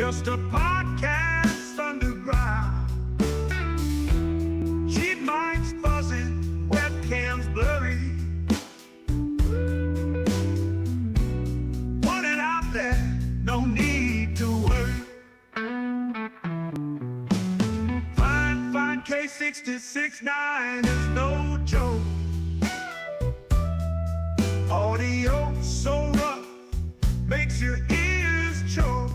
just a podcast underground. Cheap minds buzzing, webcams blurry. Put it out there, no need to worry. Find K66.9 is no joke. Audio so rough, makes your ears choke.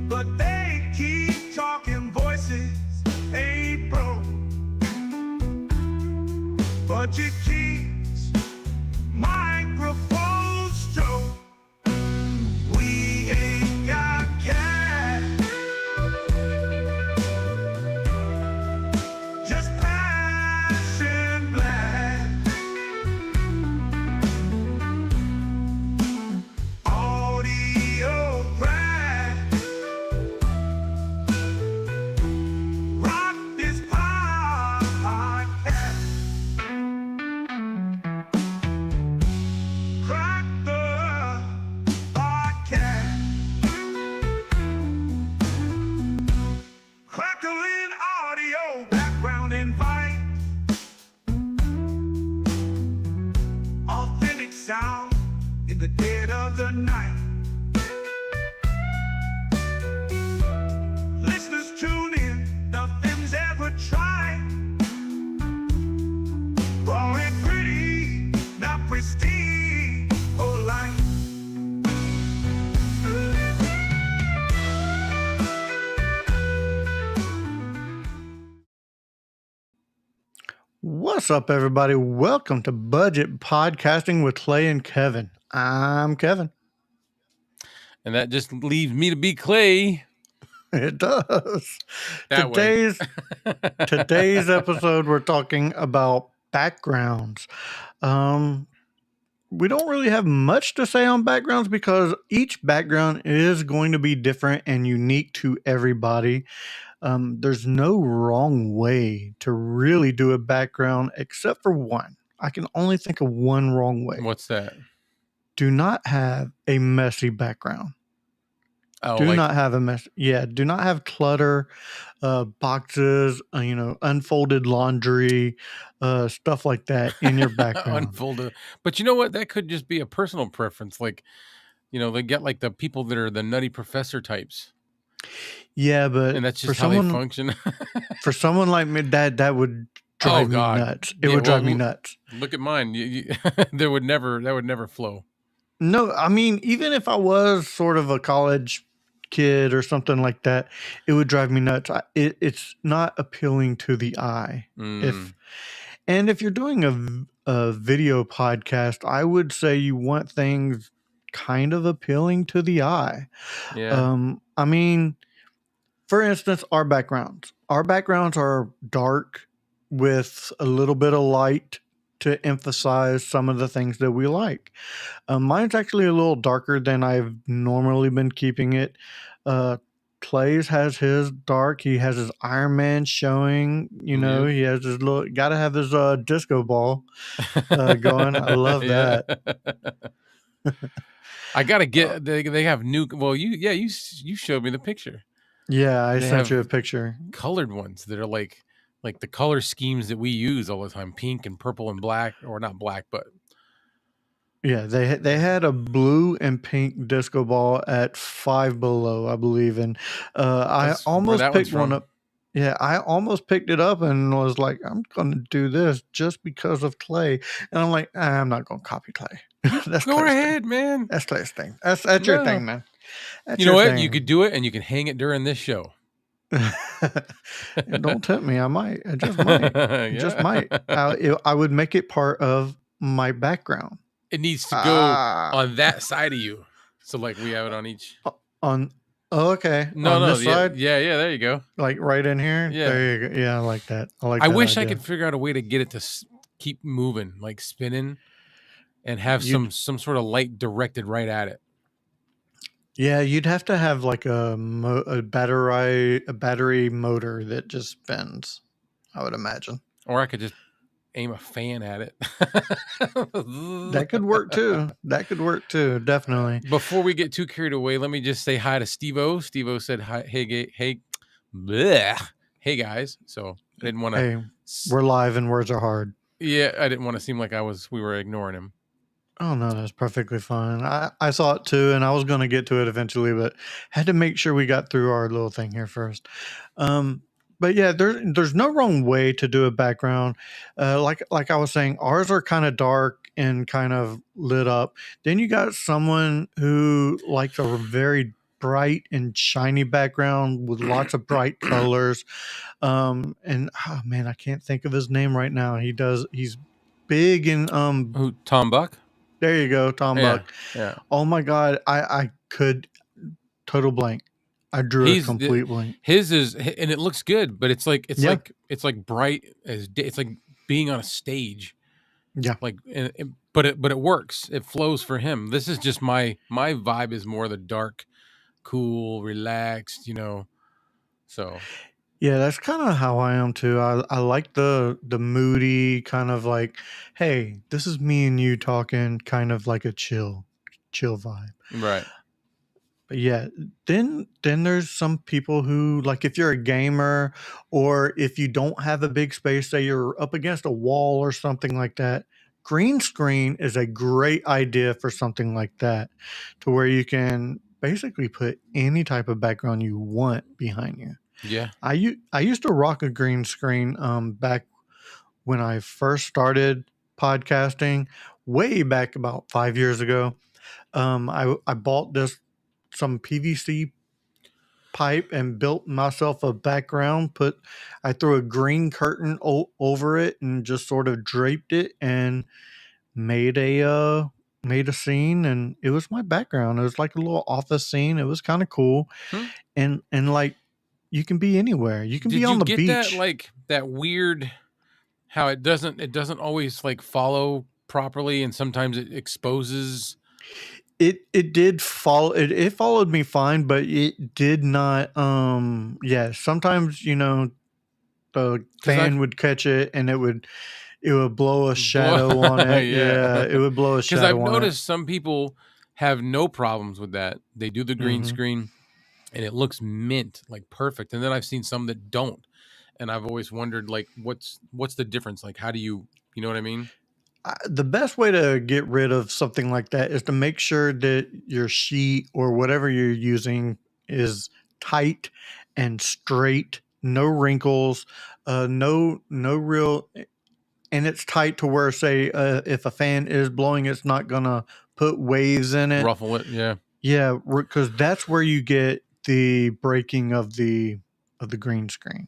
But they keep talking, voices ain't broke. Budget keeps microphones stroke. We ain't got cash, just passion black. Audio crack. Rock this podcast. Crack the podcast. Crackling audio, background invite. Authentic sound in the dead of the night. Listeners tune in, nothing's ever tried. Raw and pretty, not pristine or light. What's up, everybody? Welcome to Budget Podcasting with Clay and Kevin. I'm Kevin. And that just leaves me to be Clay. It does. That way. Today's episode, we're talking about backgrounds. We don't really have much to say on backgrounds because each background is going to be different and unique to everybody. There's no wrong way to really do a background except for one. I can only think of one wrong way. What's that? Do not have a messy background. Oh, Do not have a mess. Yeah, do not have clutter, boxes, unfolded laundry, stuff like that in your background. Unfolded. But you know what? That could just be a personal preference. Like, they get like the people that are the nutty professor types. Yeah, but And that's just how they function. For someone like me, that would drive me nuts. It would drive me nuts. Look at mine. That would never flow. No, I mean, even if I was sort of a college kid or something like that, it would drive me nuts. It's not appealing to the eye. If you're doing a video podcast, I would say you want things kind of appealing to the eye. Yeah. I mean, for instance, our backgrounds are dark with a little bit of light to emphasize some of the things that we like. Mine's actually a little darker than I've normally been keeping it. Clay's has his dark. He has his Iron Man showing. He has his little. Got to have his disco ball going. I love that. I gotta get. They have new. Well, you showed me the picture. Yeah, I sent you a picture. Colored ones that are like the color schemes that we use all the time, pink and purple and black, or not black, but yeah, they had a blue and pink disco ball at Five Below, I believe, and I almost picked one up. Yeah, I almost picked it up and was like, I'm going to do this just because of Clay, and I'm like, I'm not going to copy Clay. That's go Clay's ahead, thing. Man. That's Clay's thing. That's your thing, man. That's you know what? Thing. You could do it, and you can hang it during this show. Don't tempt me. I might. I just might. Just might. I would make it part of my background. It needs to go on that side of you. So like we have it on each. Okay. No, this side? Yeah. There you go. Like right in here. Yeah. There you go. Yeah, I like that. I wish I could figure out a way to get it to keep moving, like spinning, and have some sort of light directed right at it. Yeah, you'd have to have like a battery motor that just spins, I would imagine. Or I could just aim a fan at it. That could work too. That could work too. Definitely. Before we get too carried away, let me just say hi to Steve-O. Steve-O said hi, bleh, hey guys. So I didn't want to. Hey, we're live and words are hard. Yeah, I didn't want to seem like we were ignoring him. Oh no, that's perfectly fine. I saw it too, and I was going to get to it eventually, but had to make sure we got through our little thing here first. But yeah, there's no wrong way to do a background. Like I was saying, ours are kind of dark and kind of lit up. Then you got someone who likes a very bright and shiny background with lots of bright colors. And oh man, I can't think of his name right now. He's big and Who? Tom Buck? there you go, Tom Buck. Yeah. Oh my God, I could total blank. I drew a complete blank. His is, and it looks good, but it's like Yeah. it's like bright as it's like being on a stage. Yeah. Like, but it works. It flows for him. This is just my vibe is more the dark, cool, relaxed. So Yeah, that's kind of how I am too. I like the moody kind of like, hey, this is me and you talking, kind of like a chill vibe. right. But yeah, then there's some people who like if you're a gamer or if you don't have a big space, say you're up against a wall or something like that, green screen is a great idea for something like that, to where you can basically put any type of background you want behind you. Yeah. I used to rock a green screen back when I first started podcasting, way back about 5 years ago. I bought some PVC pipe and built myself a background. I threw a green curtain over it and just sort of draped it and made a scene, and it was my background. It was like a little office scene. It was kind of cool, and like you can be anywhere. You can be on the beach. Did you get that, like that weird how it doesn't always like follow properly, and sometimes it exposes. It did follow it followed me fine, but it did not yeah, sometimes the fan would catch it and it would blow a shadow on it. Yeah, it would blow a shadow on it. Because I've noticed some people have no problems with that. They do the green screen and it looks mint, like perfect. And then I've seen some that don't. And I've always wondered, like, what's the difference? Like, how do you know what I mean? The best way to get rid of something like that is to make sure that your sheet or whatever you're using is tight and straight, no wrinkles, no real, and it's tight to where, say, if a fan is blowing, it's not gonna put waves in it, ruffle it. Yeah, because that's where you get the breaking of the green screen.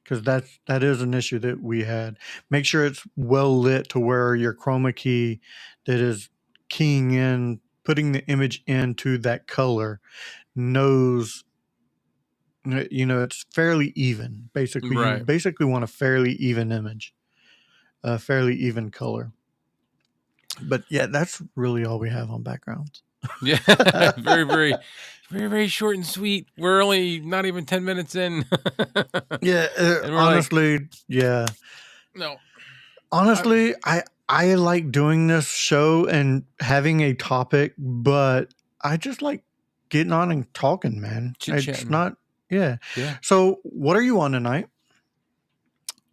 Because that is an issue that we had. Make sure it's well lit to where your chroma key that is keying in, putting the image into that color, knows, it's fairly even. Basically, Right. You basically want a fairly even image, a fairly even color. But yeah, that's really all we have on backgrounds. Yeah, very, very, very, very short and sweet. We're only not even 10 minutes in. Yeah, honestly, yeah. No. Honestly, I like doing this show and having a topic, but I just like getting on and talking, man. It's not, yeah. So, what are you on tonight?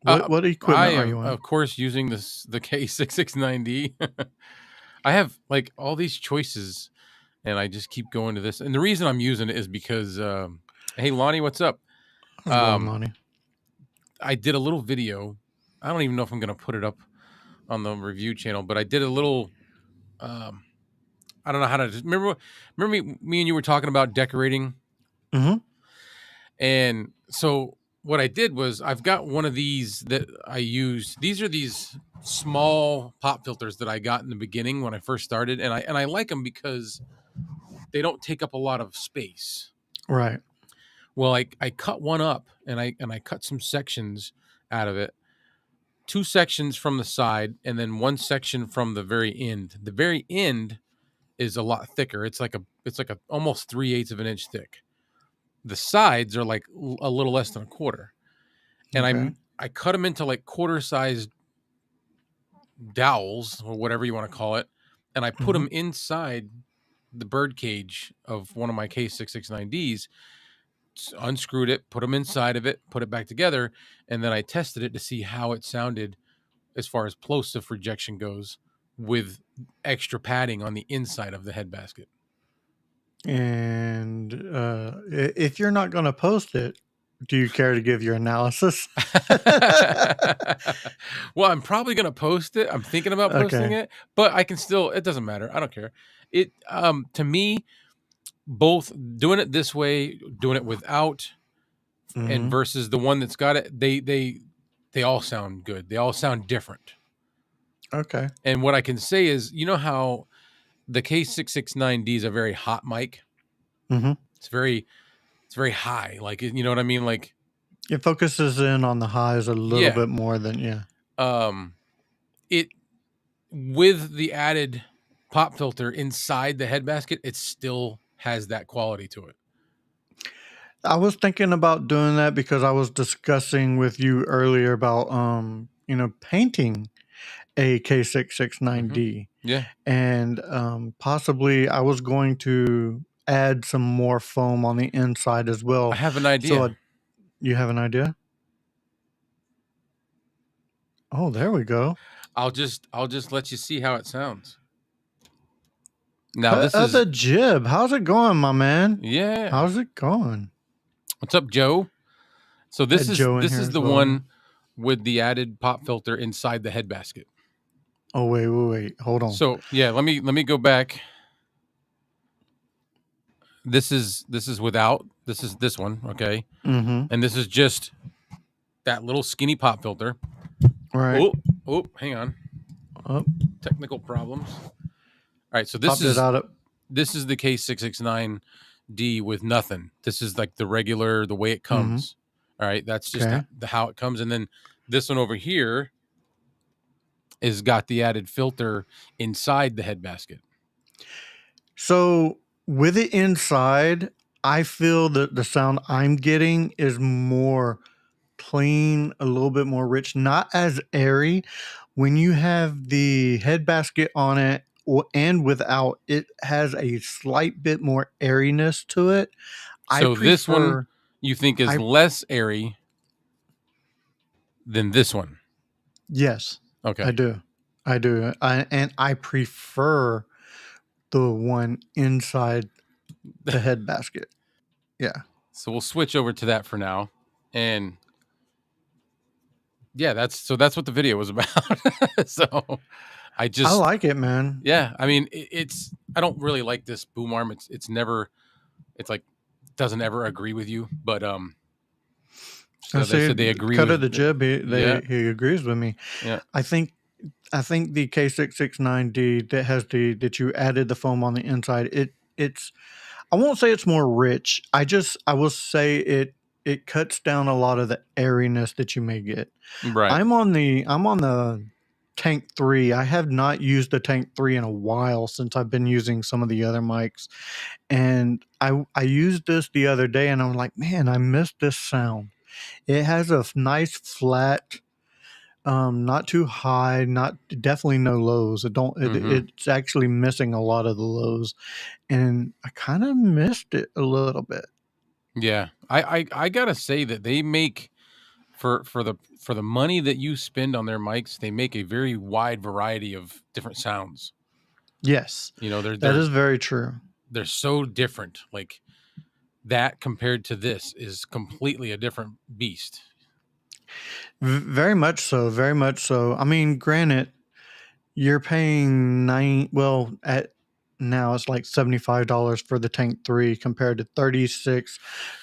What equipment are you on? Of course, using the K669D. I have like all these choices, and I just keep going to this. And the reason I'm using it is because, hey, Lonnie, what's up? Lonnie? I did a little video. I don't even know if I'm going to put it up on the review channel, but I did a little. I don't know how to. Remember me and you were talking about decorating. And so what I did was I've got one of these that I use. These are these small pop filters that I got in the beginning when I first started, and I like them because they don't take up a lot of space. Right. Well, I cut one up and I cut some sections out of it. 2 sections from the side and then 1 section from the very end. The very end is a lot thicker. It's like a almost 3/8 of an inch thick. The sides are like a little less than a quarter. And I cut them into like quarter-sized dowels or whatever you want to call it, and I put them inside the bird cage of one of my K669Ds, unscrewed it, put them inside of it, put it back together, and then I tested it to see how it sounded as far as plosive rejection goes with extra padding on the inside of the head basket. And if you're not going to post it, do you care to give your analysis? Well, I'm probably going to post it. I'm thinking about posting it, but I can still, it doesn't matter. I don't care. It, to me, both doing it this way, doing it without, and versus the one that's got it, they all sound good. They all sound different. Okay. And what I can say is, you know how the K669D is a very hot mic. It's very high. Like, you know what I mean? Like, it focuses in on the highs a little bit more than it with the added pop filter inside the head basket, it still has that quality to it. I was thinking about doing that because I was discussing with you earlier about painting a K669D. Yeah. And possibly I was going to add some more foam on the inside as well. I have an idea. So you have an idea? Oh, there we go. I'll just let you see how it sounds. Now this is the jib. How's it going, my man? Yeah. How's it going? What's up, Joe? So this is the one with the added pop filter inside the head basket. Oh, wait. Hold on. So yeah, let me go back. This is without. This is this one, okay? And this is just that little skinny pop filter. Right. Oh, hang on. Oh. Technical problems. All right, so this is the K669D with nothing. This is like the regular, the way it comes. All right, that's just how it comes. And then this one over here is got the added filter inside the head basket. So with it inside, I feel that the sound I'm getting is more clean, a little bit more rich, not as airy. When you have the head basket on it and without, it has a slight bit more airiness to it. So this one you think is less airy than this one? Yes. Okay. I do. And I prefer the one inside the head basket. Yeah. So we'll switch over to that for now. And yeah, that's what the video was about. So I like it, man. Yeah. I mean, I don't really like this boom arm. It's like doesn't ever agree with you, but so they said they agree Cut with of the jib. He agrees with me. Yeah. I think the K669D that you added the foam on the inside, it's I won't say it's more rich. I will say it cuts down a lot of the airiness that you may get. Right. I'm on the Tank 3. I have not used the Tank 3 in a while since I've been using some of the other mics. And I used this the other day and I'm like, man, I missed this sound. It has a nice flat, not too high, definitely no lows. It's actually missing a lot of the lows, and I kind of missed it a little bit. Yeah, I gotta say that they make for the money that you spend on their mics, they make a very wide variety of different sounds. Yes, that is very true. They're so different. Like that compared to this is completely a different beast. Very much so. Very much so. I mean, granted, you're paying now it's like $75 for the Tank 3 compared to $36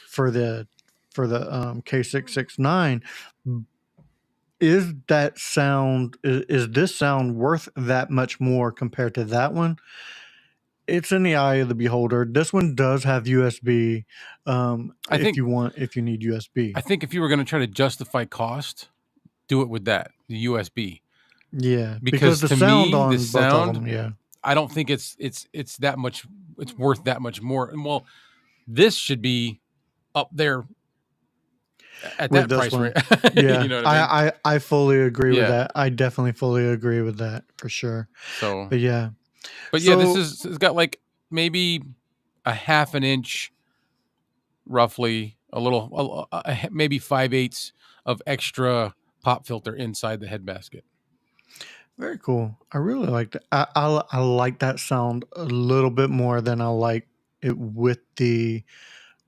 for the K669. Is this sound worth that much more compared to that one? It's in the eye of the beholder. This one does have USB. If you need USB. I think if you were going to try to justify cost, do it with that, the USB. Yeah, because the to sound me, on the both sound, of them, yeah. I don't think it's that much. It's worth that much more. And well, this should be up there. at with that this price one. range. Yeah, You know what I mean? I fully agree with Yeah. that. I definitely fully agree with that for sure. So, But yeah, but yeah, so it's got like maybe a half an inch, roughly, a little, maybe 5/8 of extra pop filter inside the head basket. very cool. I really like that. I like that sound a little bit more than I like it with the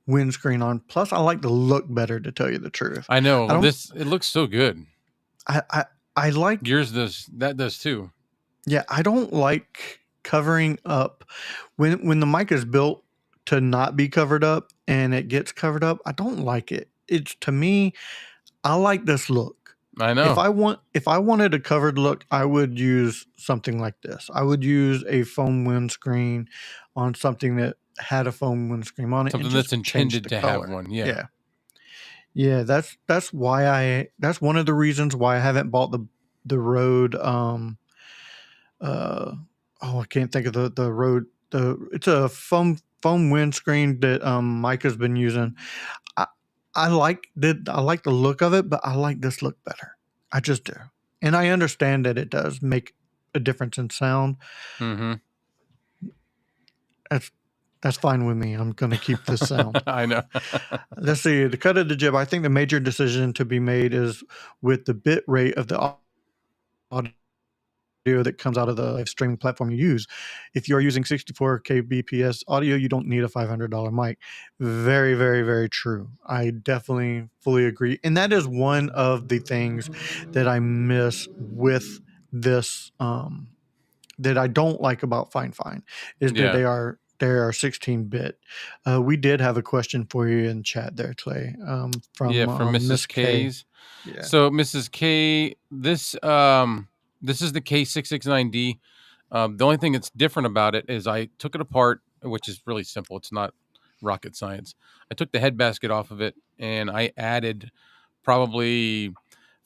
windscreen on. Plus, I like the look better, to tell you the truth. I know. I Well, don't. it looks so good. I I, I like. Yours does too. Yeah, I don't like covering up when the mic is built to not be covered up and it gets covered up. I don't like it. It's to me. I like this look. I know. If I wanted a covered look, I would use something like this. I would use a foam windscreen on something that had a foam windscreen on it and Something just that's change intended the to have color. one. Yeah. Yeah. Yeah, that's why that's one of the reasons why I haven't bought the Rode oh, I can't think of the Rode it's a foam windscreen that Mike has been using. I I like the look of it, but I like this look better. I just do. And I understand that it does make a difference in sound. Mm-hmm. That's fine with me. I'm going to keep this sound. I know. Let's see. The cut of the jib. I think the major decision to be made is with the bit rate of the audio that comes out of the live streaming platform you use. If you're using 64 kbps audio, you don't need a $500 mic. Very, very, very true. I definitely fully agree. And that is one of the things that I miss with this, that I don't like about Fine is that Yeah. they are 16-bit. We did have a question for you in chat there, Clay, Yeah, from from Miss Mrs. K. K's. Yeah. So Mrs. K, this is the K669D. The only thing that's different about it is I took it apart, which is really simple. It's not rocket science. I took the head basket off of it and I added probably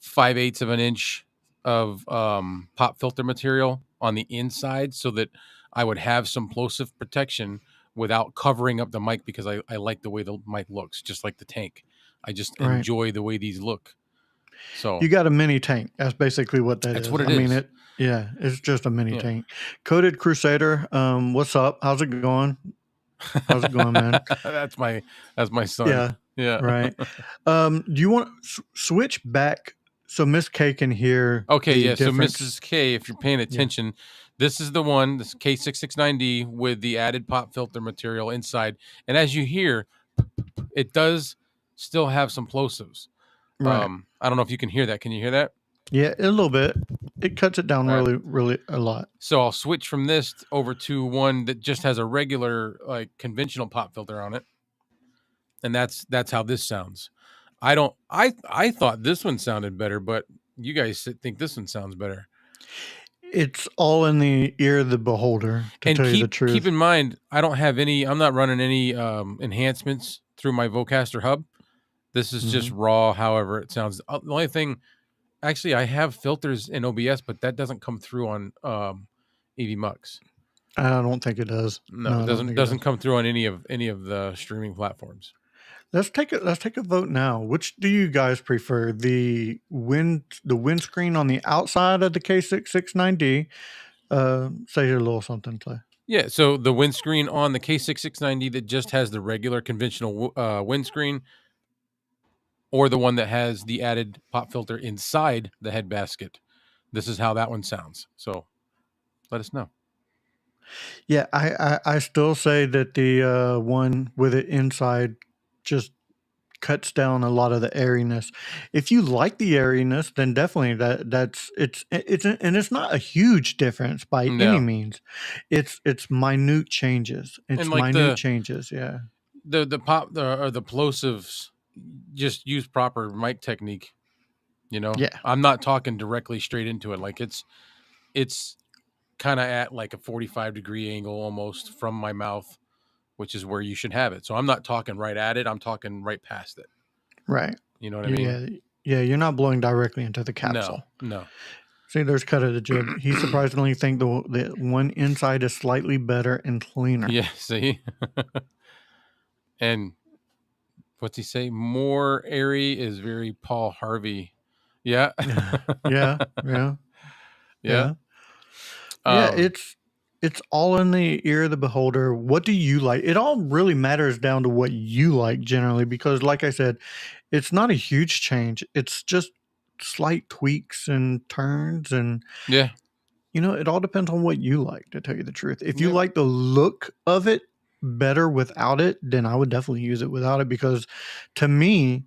5/8 of an inch of pop filter material on the inside so that I would have some plosive protection without covering up the mic because I like the way the mic looks, just like the tank. I just Right. enjoy the way these look. So You got a mini tank. That's basically what that that's is. what it I mean, is. it's just a mini Yeah. tank. Coated Crusader, what's up? How's it going? How's it going, man? that's my son. Yeah, Yeah. right. Do you want to switch back so Miss K can hear Okay, the yeah. So difference? Mrs. K, if you're paying attention, this is the one, this K669D with the added pop filter material inside. And as you hear, it does still have some plosives. Right. I don't know if you can hear that. Can you hear that? Yeah, a little bit. It cuts it down Right. really, really a lot. So I'll switch from this over to one that just has a regular, like conventional pop filter on it. And that's how this sounds. I thought this one sounded better, but you guys think this one sounds better. It's all in the ear of the beholder, to And tell you the truth. keep in mind, I'm not running any enhancements through my Vocaster hub. This is just raw, however it sounds. The only thing, actually, I have filters in OBS, but that doesn't come through on EV Mux. I don't think it does. No, it doesn't come through on any of the streaming platforms. Let's take a vote now. Which do you guys prefer? The windscreen on the outside of the K669D. Say a little something, Clay. Yeah, so the windscreen on the K669D that just has the regular conventional windscreen, or the one that has the added pop filter inside the head basket. This is how that one sounds. So let us know. Yeah, I still say that the one with it inside just cuts down a lot of the airiness. If you like the airiness, then definitely that's and it's not a huge difference by any means. It's minute changes. It's like minute changes. Yeah. The plosives, just use proper mic technique. You know. Yeah. I'm not talking directly straight into it. Like it's kind of at like a 45-degree angle almost from my mouth, which is where you should have it. So I'm not talking right at it. I'm talking right past it. Right. You know what I mean? Yeah. You're not blowing directly into the capsule. No. See, there's cut of the jib. He surprisingly think the one inside is slightly better and cleaner. Yeah. See. And what's he say? More airy is very Paul Harvey. Yeah. Yeah, yeah, yeah, Yeah. yeah. Yeah, Um, it's all in the ear of the beholder. What do you like? It all really matters down to what you like generally, because like I said, it's not a huge change. It's just slight tweaks and turns, and yeah. it all depends on what you like, to tell you the truth. If you Yeah. like the look of it better without it, then I would definitely use it without it, because to me,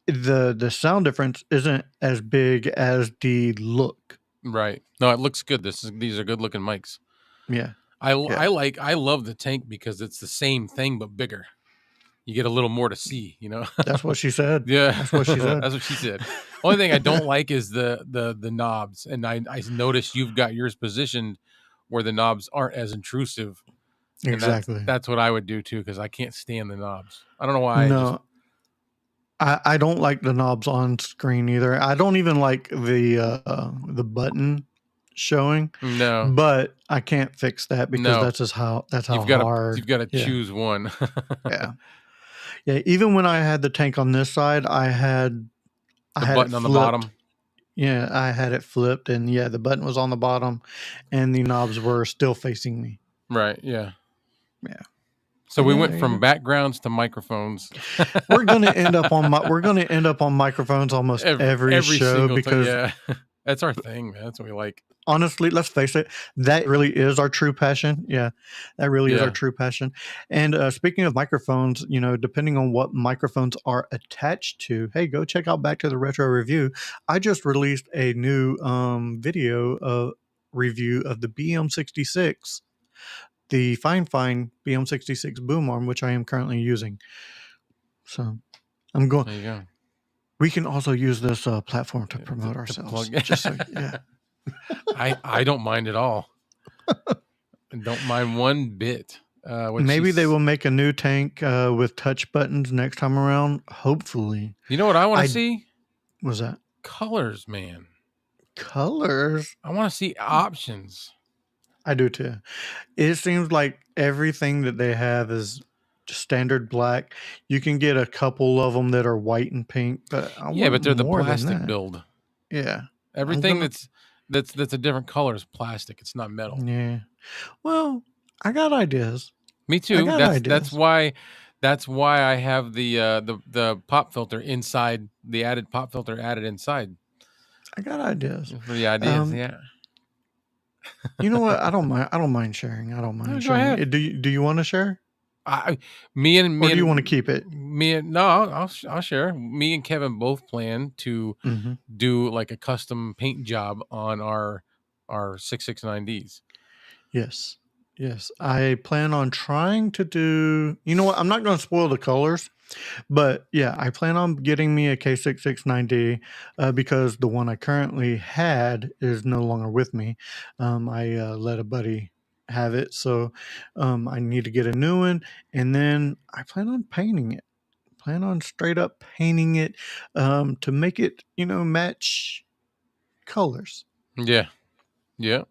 the sound difference isn't as big as the look. Right. No, it looks good. These are good looking mics. Yeah. I Yeah. I love the tank because it's the same thing but bigger. You get a little more to see, you know? That's what she said. Yeah. That's what she said. That's what she said. Only thing I don't like is the knobs. And I noticed you've got yours positioned where the knobs aren't as intrusive. And Exactly. that's what I would do too, because I can't stand the knobs. I don't know why. No, I don't like the knobs on screen either. I don't even like the button showing, No, but I can't fix that because no. that's how hard. You've got to Yeah. choose one. Yeah. Yeah. Even when I had the tank on this side, I had The it button on the flipped. bottom. Yeah, I had it flipped, and yeah, the button was on the bottom, and the knobs were still facing me. Right. Yeah. Yeah. So But we yeah, went there you from go. backgrounds to microphones. We're gonna end up on microphones almost every show single because yeah. That's our thing, man. That's what we like. honestly, let's face it, that really is our true passion. Yeah, that really is our Yeah. true passion. And speaking of microphones, depending on what microphones are attached to, hey, go check out Back to the Retro Review. I just released a new video review of the BM66, the Fine BM66 boom arm, which I am currently using. So I'm going. There you go. We can also use this platform to promote To ourselves. plug. Just so, yeah. I don't mind at all. I don't mind one bit. Maybe they will make a new tank with touch buttons next time around. Hopefully. You know what I want I to see? was that Colors, man. colors. I want to see options. I do too. It seems like everything that they have is just standard black. You can get a couple of them that are white and pink, but I Yeah, but want they're the more than plastic that. build. Yeah. Everything gonna- that's a different color is plastic. It's not metal. Yeah. Well, I got ideas. Me too. got That's ideas. why I have the pop filter inside, the added pop filter added inside I got ideas. for the ideas. Um, Yeah. You know what? I don't mind. I don't mind sharing. I don't No, mind go sharing. ahead. Do you want to share, Me or and do you want to keep it? me and no, I'll share. Me and Kevin both plan to Mm-hmm. do like a custom paint job on our 669Ds. Yes. Yes. I plan on trying to do, you know what? I'm not going to spoil the colors, but yeah, I plan on getting me a K669D because the one I currently had is no longer with me. I let a buddy have it. So I need to get a new one. And then I plan on painting it. Plan on straight up painting it to make it, match colors. Yeah. Yeah.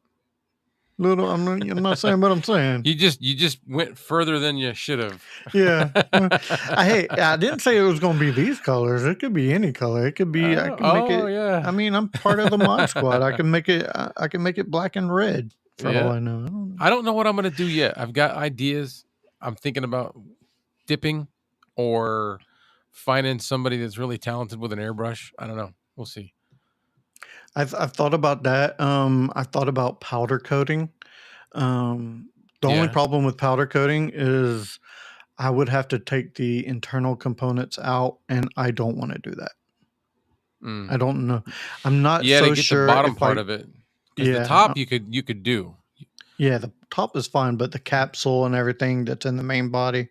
I'm not saying what I'm saying. You just went further than you should have. Yeah. I didn't say it was going to be these colors. It could be any color. It could be. I can make it. Yeah. I mean, I'm part of the mod squad. I can make it. I can make it black and red. For all I know. I don't know. I don't know what I'm gonna do yet. I've got ideas. I'm thinking about dipping or finding somebody that's really talented with an airbrush. I don't know. We'll see. I've thought about that. I've thought about powder coating. The only Yeah. problem with powder coating is I would have to take the internal components out, and I don't want to do that. Mm. I don't know. I'm not Yeah, so to get sure the bottom if part I, of it. Because yeah, the top you could do. yeah, the top is fine, but the capsule and everything that's in the main body,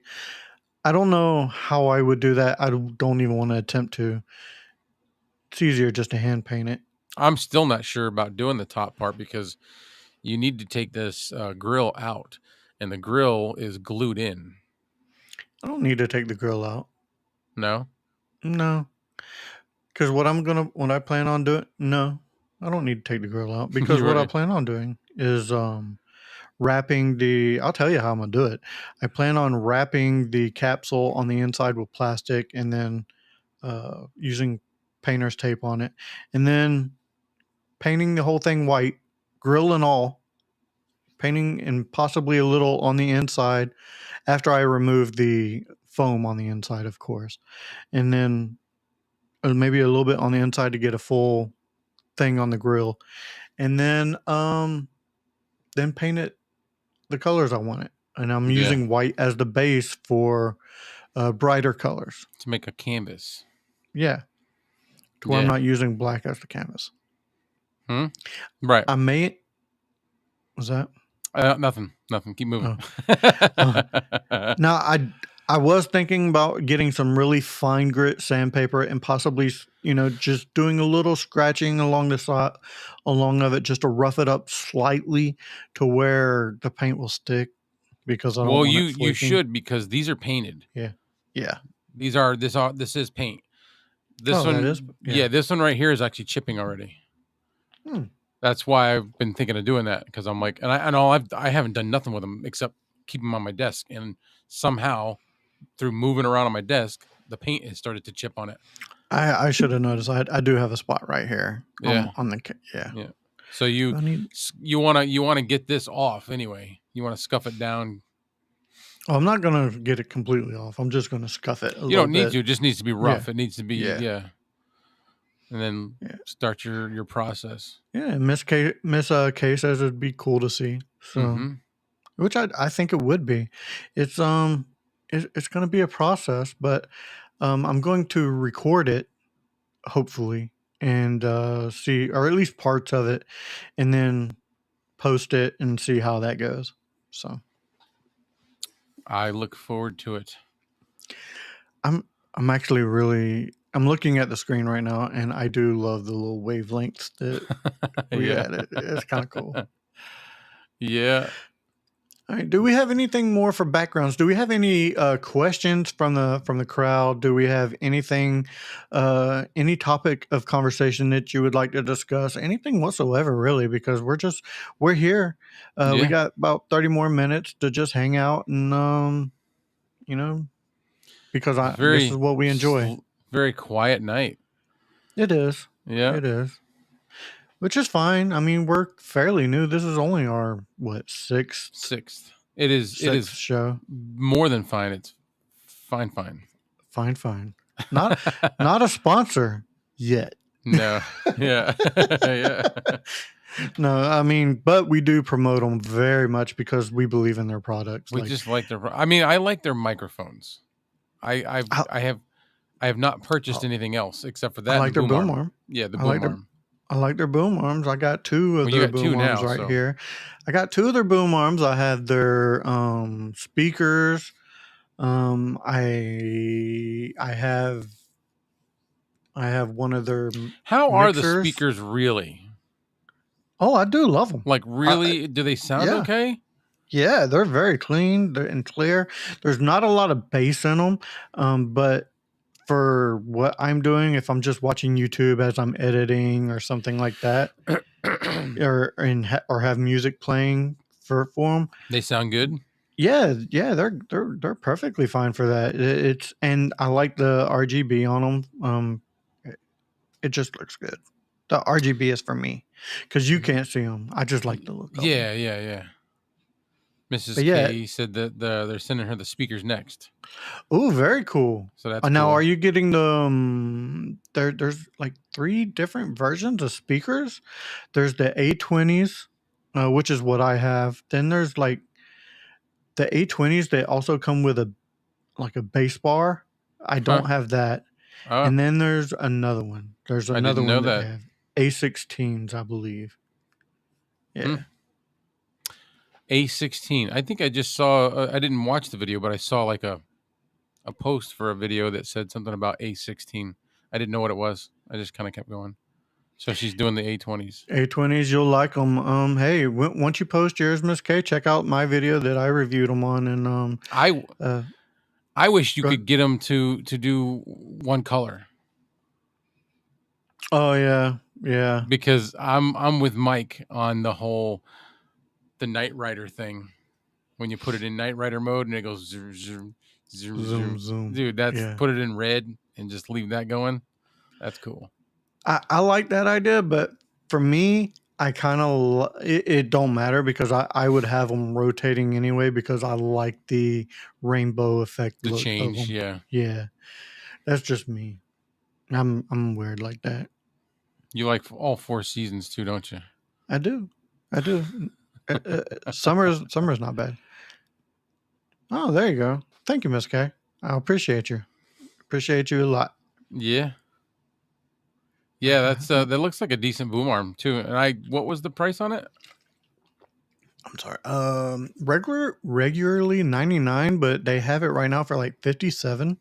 I don't know how I would do that. I don't even want to attempt to. It's easier just to hand paint it. I'm still not sure about doing the top part because you need to take this grill out, and the grill is glued in. I don't need to take the grill out. No. No. Because what I plan on doing, no, I don't need to take the grill out because You're what I right. plan on doing is wrapping I'll tell you how I'm gonna do it. I plan on wrapping the capsule on the inside with plastic, and then using painter's tape on it, and then painting the whole thing white, grill and all, painting and possibly a little on the inside after I remove the foam on the inside, of course, and then maybe a little bit on the inside to get a full thing on the grill, and then paint it the colors I want it. And I'm Yeah. using white as the base for brighter colors. To make a canvas. Yeah. To where I'm Yeah. not using black as the canvas. Right. I may. Was that? Nothing. Keep moving. Now, I was thinking about getting some really fine grit sandpaper and possibly, just doing a little scratching along the side, along of it, just to rough it up slightly to where the paint will stick. Because I don't Well, want it you flaking. should, because these are painted. Yeah. This is paint. This Oh, one that is? yeah, this one right here is actually chipping already. That's why I've been thinking of doing that, because I'm like, and I haven't done nothing with them except keep them on my desk, and somehow through moving around on my desk, the paint has started to chip on it. I should have noticed. I do have a spot right here. Yeah. On the yeah. So you want to get this off anyway. You want to scuff it down. Oh, I'm not gonna get it completely off. I'm just gonna scuff it. You don't need to. It just needs to be rough. Yeah. It needs to be and then start your process. Yeah, Miss K says it'd be cool to see. So, which I think it would be. It's it's going to be a process, but I'm going to record it, hopefully, and see, or at least parts of it, and then post it and see how that goes. So, I look forward to it. I'm actually really. I'm looking at the screen right now, and I do love the little wavelengths that we added. It's kind of cool. Yeah. All right. Do we have anything more for backgrounds? Do we have any questions from the crowd? Do we have anything, any topic of conversation that you would like to discuss? Anything whatsoever, really? Because we're here. We got about 30 more minutes to just hang out and because this is what we enjoy. Very quiet night. It is. Yeah. It is. Which is fine. I mean, we're fairly new. This is only our sixth. It is show. More than fine. It's fine. Fine. Not a sponsor yet. No. Yeah. Yeah. No, I mean, but we do promote them very much because we believe in their products. We just like their. I mean, I like their microphones. I have not purchased anything else except for that. I like their boom arm. Yeah, the boom arm. I like their boom arms. I got two of their boom arms right here. I got two of their boom arms. I had their speakers. I have one of their How are the mixers. speakers really? Oh, I do love them. Like, really? Do they sound okay? Yeah, they're very clean and clear. There's not a lot of bass in them, but for what I'm doing, if I'm just watching YouTube as I'm editing or something like that, or have music playing for them, they sound good. Yeah, they're perfectly fine for that. And I like the RGB on them. It just looks good. The RGB is for me because you can't see them. I just like the look. Yeah. Mrs. K said that they're sending her the speakers next. Oh, very cool. So that's now. cool. Are you getting the? There's like 3 different versions of speakers. There's the A20s, which is what I have. Then there's like the A20s. They also come with a bass bar. I don't have that. Oh. And then there's another one. There's another one that I have. A16s, I believe. Yeah. A16. I think I just saw. I didn't watch the video, but I saw like a post for a video that said something about A16. I didn't know what it was. I just kind of kept going. So she's doing the A20s. A20s, you'll like them. Hey, once you post yours, Miss K, check out my video that I reviewed them on. And I wish you could get them to do one color. Oh yeah. Because I'm with Mike on the the Knight Rider thing when you put it in Knight Rider mode and it goes zoom, zoom, zoom, zoom. Zoom. Dude, that's Yeah. put it in red and just leave that going. That's cool. I like that idea, but for me, I kind of it don't matter because I would have them rotating anyway because I like the rainbow effect The look of change, 'em. yeah. Yeah, that's just me. I'm weird like that. You like all 4 seasons too, don't you? I do. Summer's not bad. Oh, there you go. Thank you, Miss K. I appreciate you. Appreciate you a lot. Yeah. Yeah, that's that looks like a decent boom arm too. And what was the price on it? I'm sorry. Regularly 99, but they have it right now for like 57.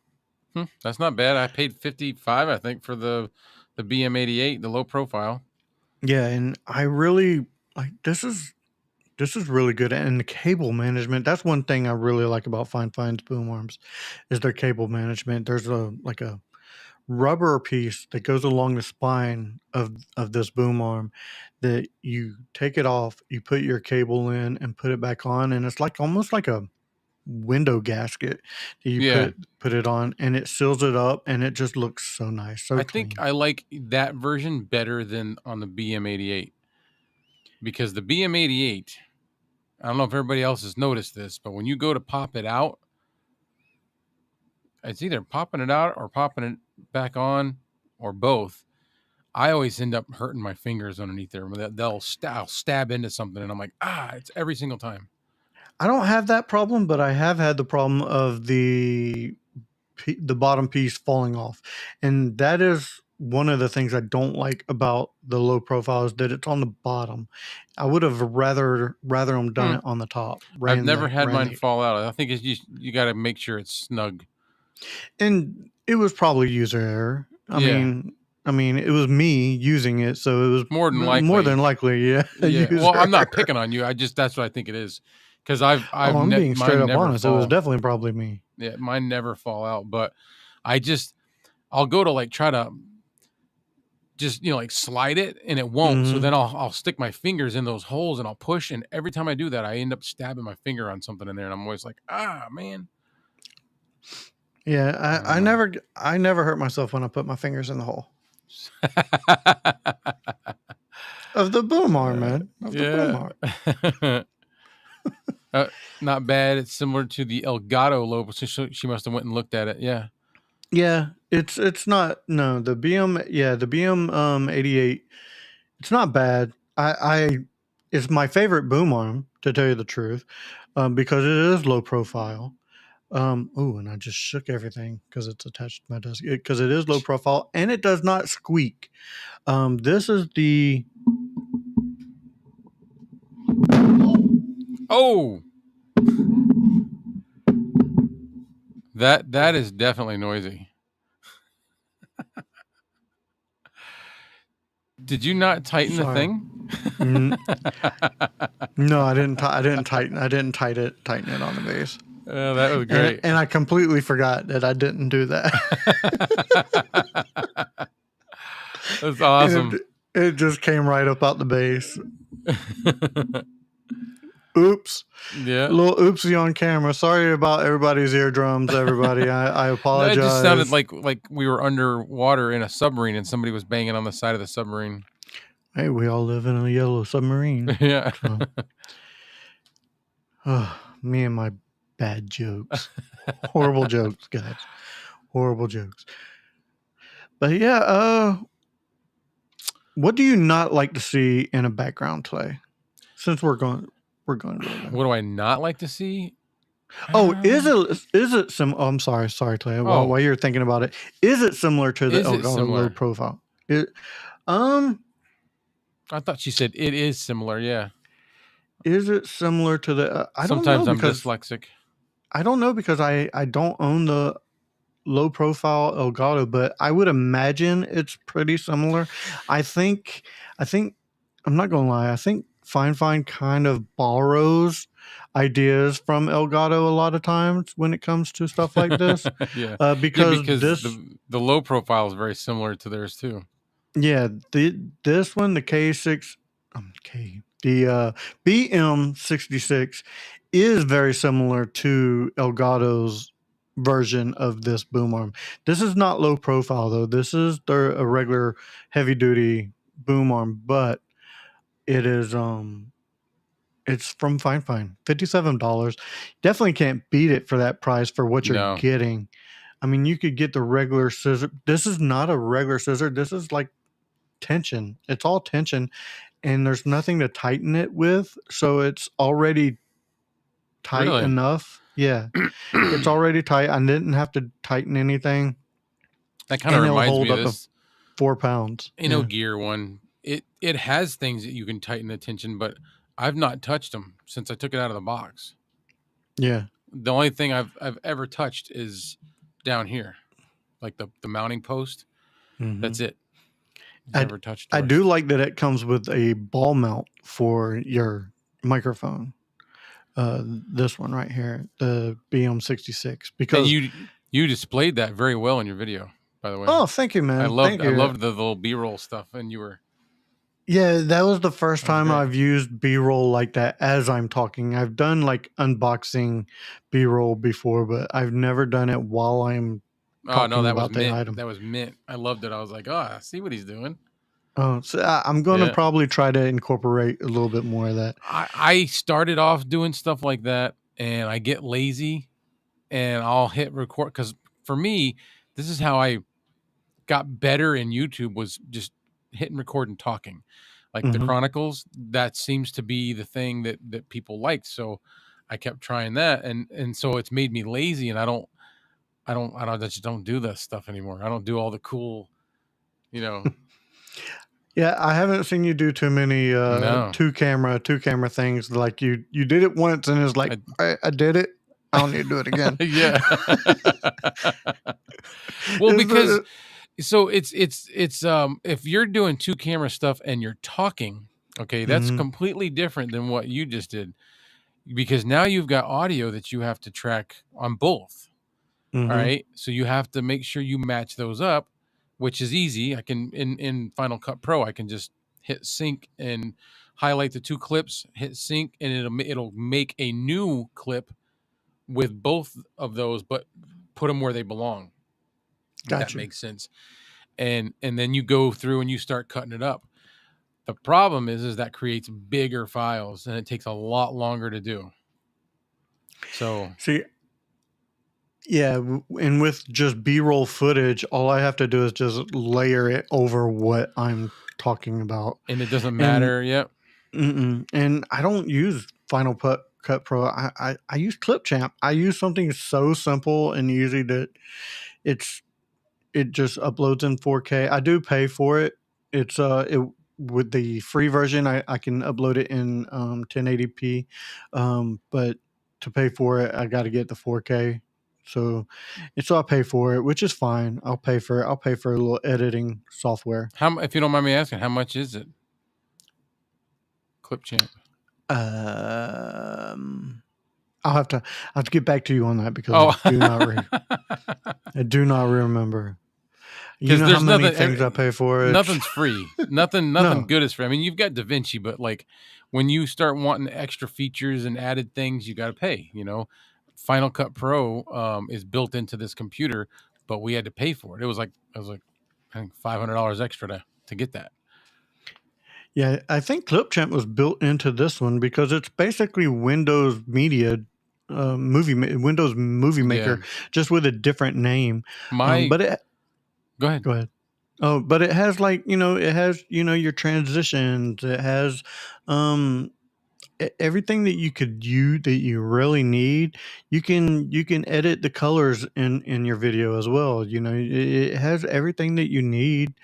That's not bad. I paid 55, I think, for the BM88, the low profile. Yeah, and I really like this is really good. And the cable management, that's one thing I really like about Fine Fine's boom arms is their cable management. There's a rubber piece that goes along the spine of this boom arm that you take it off, you put your cable in and put it back on, and it's like almost like a window gasket that you Yeah. put it on, and it seals it up, and it just looks so nice, so I clean. think I like that version better than on the BM88 because the BM88, I don't know if everybody else has noticed this, but when you go to pop it out, it's either popping it out or popping it back on or both. I always end up hurting my fingers underneath there. I'll stab into something and I'm like, it's every single time. I don't have that problem, but I have had the problem of the bottom piece falling off. And that is one of the things I don't like about the low profile is that it's on the bottom. I would have rather them done it on the top. I've never had mine fall out. I think it's just, you got to make sure it's snug. And it was probably user error. I mean, it was me using it, so it was more than likely. Yeah. Well, I'm not picking on you. that's what I think it is. Because I'm being straight up honest. It was definitely probably me. Yeah, mine never fall out, but I'll go to like try to just like slide it and it won't. So then I'll stick my fingers in those holes and I'll push, and every time I do that, I end up stabbing my finger on something in there, and I'm always like, man. Yeah, I never hurt myself when I put my fingers in the hole. Of the boom arm, man. Of the boom arm. Not bad. It's similar to the Elgato logo. So she must have went and looked at it. Yeah. Yeah, it's not. No, the BM. Yeah, the BM 88. It's not bad. It's my favorite boom arm, to tell you the truth, because it is low profile. And I just shook everything because it's attached to my desk. Because it is low profile and it does not squeak. This is the. Oh, that is definitely noisy. Did you not tighten the thing? No, I didn't. I didn't tighten it on the base. That was great. And I completely forgot that I didn't do that. That's awesome. It just came right up out the base. Oops. Yeah. A little oopsie on camera. Sorry about everybody's eardrums, everybody. I apologize. It just sounded like we were underwater in a submarine and somebody was banging on the side of the submarine. Hey, we all live in a yellow submarine. Yeah. So. Me and my bad jokes. Horrible jokes, guys. Horrible jokes. But yeah, what do you not like to see in a background play? Since we're going to go there. What do I not like to see? Is it some? Oh, I'm sorry, Clay. While you're thinking about it, is it similar to the Elgato low profile? I thought she said it is similar. Yeah. Is it similar to the? I don't know. Sometimes I'm dyslexic. I don't know because I don't own the low profile Elgato, but I would imagine it's pretty similar. I think I'm not gonna lie. I think Fine kind of borrows ideas from Elgato a lot of times when it comes to stuff like this. Yeah. Because the low profile is very similar to theirs too. Yeah, this one, the K6, The BM66 is very similar to Elgato's version of this boom arm. This is not low profile though. This is a regular heavy duty boom arm, but it is it's from Fine Fine. $57. Definitely can't beat it for that price for what you're No. getting. I mean, you could get the regular scissor. This is not a regular scissor. This is like tension. It's all tension, and there's nothing to tighten it with, so it's already tight Really? enough. Yeah, it's already tight. I didn't have to tighten anything, That kind of and it'll reminds hold me of up to this 4 pounds. Yeah. Gear one. It has things that you can tighten the tension, but I've not touched them since I took it out of the box. Yeah. The only thing I've ever touched is down here, like the mounting post. Mhm. That's it. I- Never touched. I the do rest. like that it comes with a ball mount for your microphone. This one right here, the BM66, And because you displayed that very well in your video, by the way. oh, thank you, man. I loved Thank you. the little B-roll stuff, and you were Yeah, that was the first That was time great. I've used B-roll like that as I'm talking. I've done like unboxing B-roll before, but I've never done it while I'm oh no, talking that was about the mint. item. That was mint. I loved it. I was like, oh, I see what he's doing. Oh, so I'm going to Yeah. probably try to incorporate a little bit more of that. I started off doing stuff like that, and I get lazy, and I'll hit record, because for me, this is how I got better in YouTube, was just hitting record and talking. Like the Mhm. Chronicles, that seems to be the thing that people liked, so I kept trying that, and so it's made me lazy, and I just don't do that stuff anymore. I don't do all the cool, you know. Yeah, I haven't seen you do too many No. two camera things. Like you did it once and it's like I did it. I don't need to do it again. Yeah. Well, because so it's if you're doing two camera stuff and you're talking, okay, that's Mhm. completely different than what you just did, because now you've got audio that you have to track on both. Mhm. All right, so you have to make sure you match those up, which is easy. I can in Final Cut Pro, I can just hit sync and highlight the two clips, hit sync, and it'll make a new clip with both of those, but put them where they belong. If that Gotcha. makes sense. And then you go through and you start cutting it up. The problem is that creates bigger files, and it takes a lot longer to do. So See, yeah, and with just B-roll footage, all I have to do is just layer it over what I'm talking about. and it doesn't matter. Yep. And I don't use Final Cut Pro. I use Clipchamp. I use something so simple and easy that it just uploads in 4K. I do pay for it. It's with the free version, I can upload it in 1080p. But to pay for it, I got to get the 4K. So I pay for it, which is fine. I'll pay for it. I'll pay for a little editing software. If you don't mind me asking, how much is it? Clipchamp. I'll have to get back to you on that because Oh, I do not remember. You 'Cause know there's how many nothing- things I pay for? nothing's free. Nothing No. good is free. I mean, you've got DaVinci, but like when you start wanting extra features and added things, you got to pay. You know, Final Cut Pro is built into this computer, but we had to pay for it. It was like I think $500 extra to get that. Yeah, I think Clipchamp was built into this one because it's basically Windows Media, Windows Movie Maker, just with a different name. But it Go ahead. Go ahead. Oh, but it has your transitions. It has everything that you really need. You can edit the colors in your video as well. You know, it has everything that you need,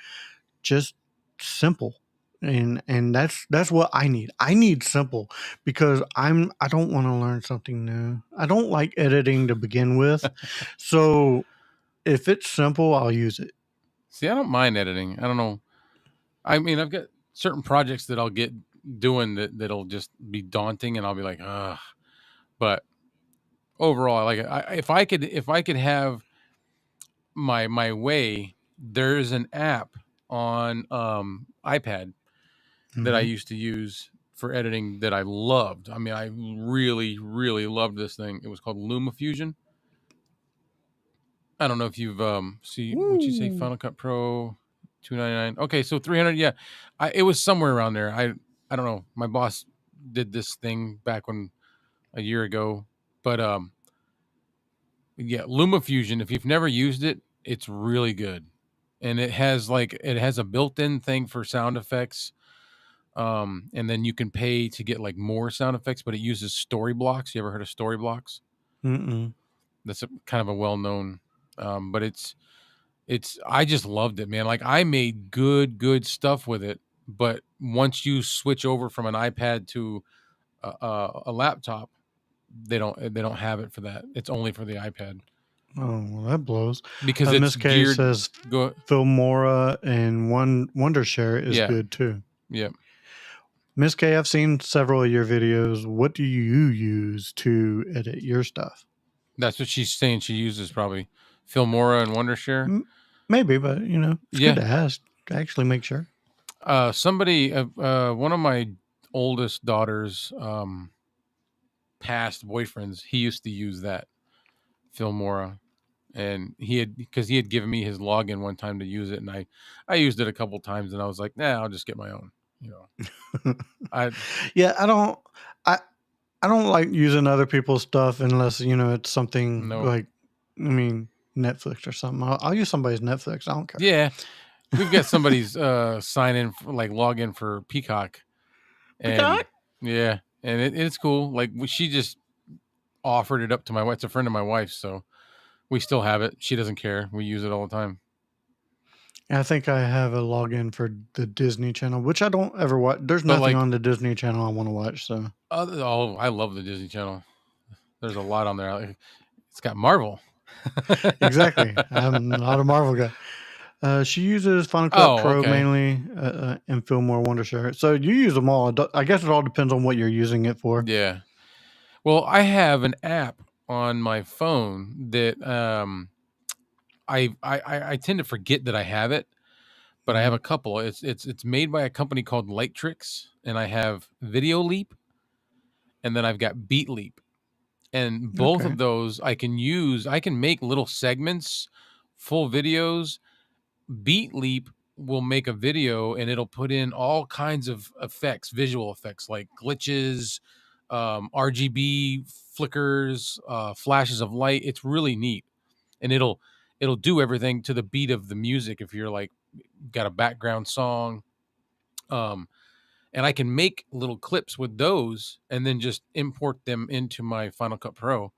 just simple. And that's what I need. I need simple because I don't want to learn something new. I don't like editing to begin with. So if it's simple, I'll use it. See, I don't mind editing. I don't know. I mean, I've got certain projects that I'll get doing that'll just be daunting, and I'll be like, ugh. But overall, I like it. If I could have my way, there's an app on iPad that I used to use for editing that I loved. I mean, I really, really loved this thing. It was called LumaFusion. I don't know if you've see what you say, Woo. Final Cut Pro, $299. Okay, so 300. Yeah, it was somewhere around there. I don't know. My boss did this thing back when a year ago, but yeah, LumaFusion. If you've never used it, it's really good, and it has a built-in thing for sound effects. And then you can pay to get like more sound effects, but it uses story blocks. You ever heard of story blocks? Mm-mm. That's kind of a well-known, but I just loved it, man. Like I made good stuff with it, but once you switch over from an iPad to a laptop, they don't have it for that. It's only for the iPad Oh, well, that blows. because it's Miss K geared. says Go, Filmora and Wondershare is Yeah. good too. yeah. Miss K, I've seen several of your videos. What do you use to edit your stuff? That's what she's saying. She uses probably Filmora and Wondershare. Maybe, but it's Yeah. good to ask to actually make sure. Somebody, one of my oldest daughter's past boyfriends, he used to use that Filmora, and he had given me his login one time to use it, and I used it a couple times, and I was like, nah, I'll just get my own. Yeah, I don't like using other people's stuff unless it's something No. like, Netflix or something. I'll use somebody's Netflix. I don't care. Yeah, we've got somebody's sign in for, like login for Peacock. And, yeah, and it's cool. Like she just offered it up to my wife. It's a friend of my wife's, so we still have it. She doesn't care. We use it all the time. I think I have a login for the Disney Channel, which I don't ever watch. There's nothing on the Disney Channel I want to watch. So I love the Disney Channel. There's a lot on there. It's got Marvel. Exactly. I'm not a Marvel guy. She uses Final Cut Pro mainly and Filmora Wondershare. So you use them all. I guess it all depends on what you're using it for. Yeah. Well, I have an app on my phone that I tend to forget that I have it, but I have a couple. It's made by a company called Lightricks, and I have Video Leap, and then I've got Beat Leap. And both of those I can use. I can make little segments, full videos. Beat Leap will make a video and it'll put in all kinds of effects, visual effects like glitches, RGB flickers, flashes of light. It's really neat, and it'll do everything to the beat of the music. If you're like got a background song, and I can make little clips with those and then just import them into my Final Cut Pro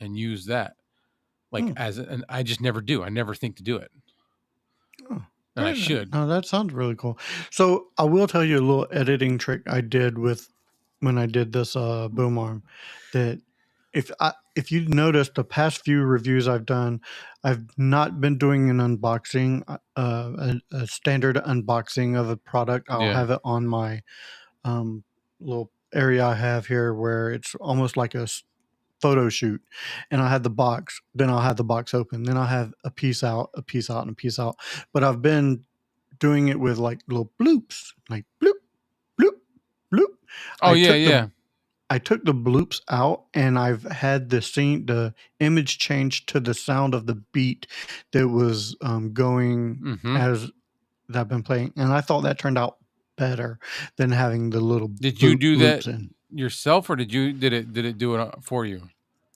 and use that. And I just never do. I never think to do it. Oh, and I should. No, that sounds really cool. So I will tell you a little editing trick I did when I did this boom arm, that if you notice the past few reviews I've done, I've not been doing an unboxing, a standard unboxing of a product. I'll have it on my little area I have here where it's almost like a photo shoot, and I had the box, then I'll have the box open, then I'll have a piece out, a piece out, and a piece out. But I've been doing it with like little bloops, like bloop, bloop, bloop. Oh, yeah. I took the bloops out, and I've had the image change to the sound of the beat that was going as I've been playing, and I thought that turned out better than having the little. Did you do that yourself, or did it do it for you?